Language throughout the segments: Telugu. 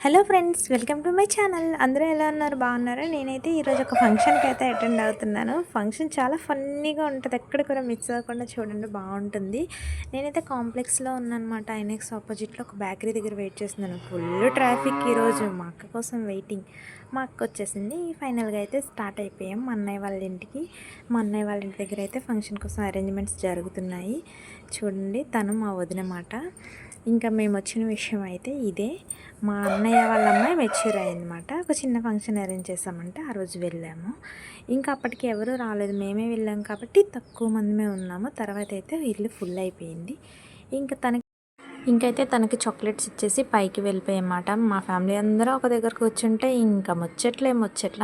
Hello friends, welcome to my channel. అందరూ ఎలా ఉన్నారు? బాగున్నారా? నేనైతే ఈరోజు ఒక ఫంక్షన్కి అయితే అటెండ్ అవుతున్నాను. ఫంక్షన్ చాలా ఫన్నీగా ఉంటుంది, ఎక్కడ కూడా మిస్ అవ్వకుండా చూడండి, బాగుంటుంది. నేనైతే కాంప్లెక్స్లో ఉన్నానమాట. ఐనెక్స్ ఆపోజిట్లో ఒక బేకరీ దగ్గర వెయిట్ చేస్తున్నాను. ఫుల్ ట్రాఫిక్ ఈరోజు. మా అక్క కోసం వెయిటింగ్. మా అక్క వచ్చేసింది. ఫైనల్గా అయితే స్టార్ట్ అయిపోయాం మా అన్నయ్య వాళ్ళ ఇంటికి. మా అన్నయ్య వాళ్ళ ఇంటి దగ్గర అయితే ఫంక్షన్ కోసం అరేంజ్మెంట్స్ జరుగుతున్నాయి. చూడండి, తను మా వదిన మాట. ఇంకా మేము వచ్చిన విషయం అయితే ఇదే. మా అన్నయ్య వాళ్ళ అమ్మాయి మెచ్యూర్ అయిందన్నమాట. ఒక చిన్న ఫంక్షన్ అరేంజ్ చేసామంటే ఆ రోజు వెళ్ళాము. ఇంకా అప్పటికి ఎవరూ రాలేదు, మేమే వెళ్ళాము కాబట్టి తక్కువ మందిమే ఉన్నాము. తర్వాత అయితే ఇల్లు ఫుల్ అయిపోయింది. ఇంకా ఇంకైతే తనకి చాక్లెట్స్ ఇచ్చేసి పైకి వెళ్ళిపోయామాట. మా ఫ్యామిలీ అందరూ ఒక దగ్గర కూర్చుంటే ఇంకా ముచ్చట్లు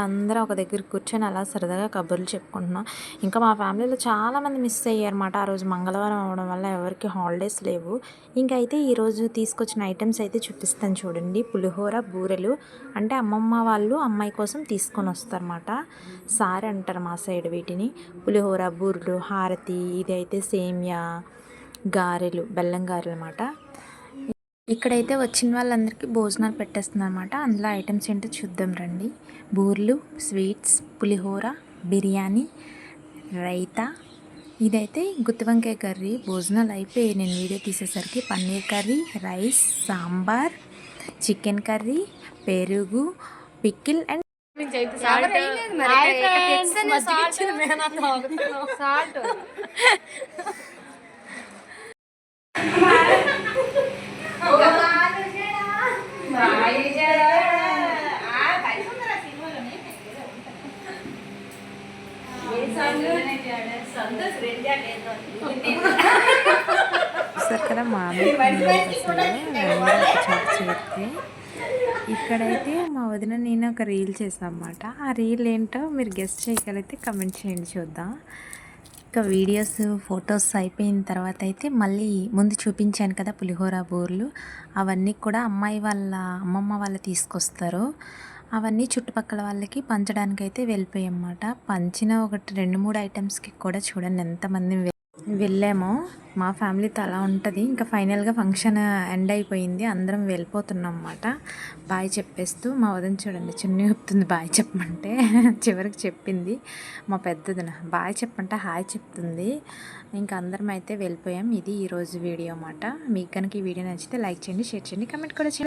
అందరూ ఒక దగ్గర కూర్చొని అలా సరదాగా కబుర్లు చెప్పుకుంటున్నాం. ఇంకా మా ఫ్యామిలీలో చాలామంది మిస్ అయ్యారన్నమాట. ఆ రోజు మంగళవారం అవడం వల్ల ఎవరికి హాలిడేస్ లేవు. ఇంకైతే ఈరోజు తీసుకొచ్చిన ఐటమ్స్ అయితే చూపిస్తాను చూడండి. పులిహోర, బూరెలు అంటే అమ్మమ్మ వాళ్ళు అమ్మాయి కోసం తీసుకొని వస్తారన్నమాట. సారె అంటారు మా సైడ్ వీటిని. పులిహోర, బూరెలు, హారతి, ఇది అయితే సేమియా, గారెలు, బెల్లం గారెలు అన్నమాట. ఇక్కడైతే వచ్చిన వాళ్ళందరికీ భోజనాలు పెట్టేస్తున్నారు అనమాట. అందులో ఐటమ్స్ ఏంటో చూద్దాం రండి. బూర్లు, స్వీట్స్, పులిహోర, బిర్యానీ, రైతా, ఇదైతే గుత్తి వంకాయ కర్రీ. భోజనాలు అయిపోయి నేను వీడియో తీసేసరికి paneer curry, rice, sambar, chicken curry, పెరుగు, పికిల్ అండ్ చూస్తారు కదా మామిడి చేస్తే. ఇక్కడైతే మా వదిన నేను ఒక రీల్ చేసాం అన్నమాట. ఆ రీల్ ఏంటో మీరు గెస్ట్ చేయగలిగితే కమెంట్ చేయండి, చూద్దాం. ఇంకా వీడియోస్, ఫొటోస్ అయిపోయిన తర్వాత అయితే మళ్ళీ ముందు చూపించాను కదా పులిహోర, బూర్లు, అవన్నీ కూడా అమ్మాయి వాళ్ళ అమ్మమ్మ వాళ్ళు తీసుకొస్తారు. అవన్నీ చుట్టుపక్కల వాళ్ళకి పంచడానికి అయితే వెళ్ళిపోయామన్నమాట. పంచిన ఒకటి 2-3 ఐటమ్స్కి కూడా చూడండి ఎంతమంది వెళ్ళామో. మా ఫ్యామిలీతో అలా ఉంటుంది. ఇంకా ఫైనల్గా ఫంక్షన్ ఎండ్ అయిపోయింది, అందరం వెళ్ళిపోతున్నాం అన్నమాట. బాయ్ చెప్పేస్తూ మా వదిన చూడండి చున్నీ చెప్తుంది బాయ్ చెప్పమంటే. చివరికి చెప్పింది మా పెద్దదిన. బాయ్ చెప్పంటే హాయ్ చెప్తుంది. ఇంకా అందరం అయితే వెళ్ళిపోయాం. ఇది ఈరోజు వీడియో అన్నమాట. మీకు కనుక ఈ వీడియో నచ్చితే లైక్ చేయండి, షేర్ చేయండి, కమెంట్ కూడా చేయండి.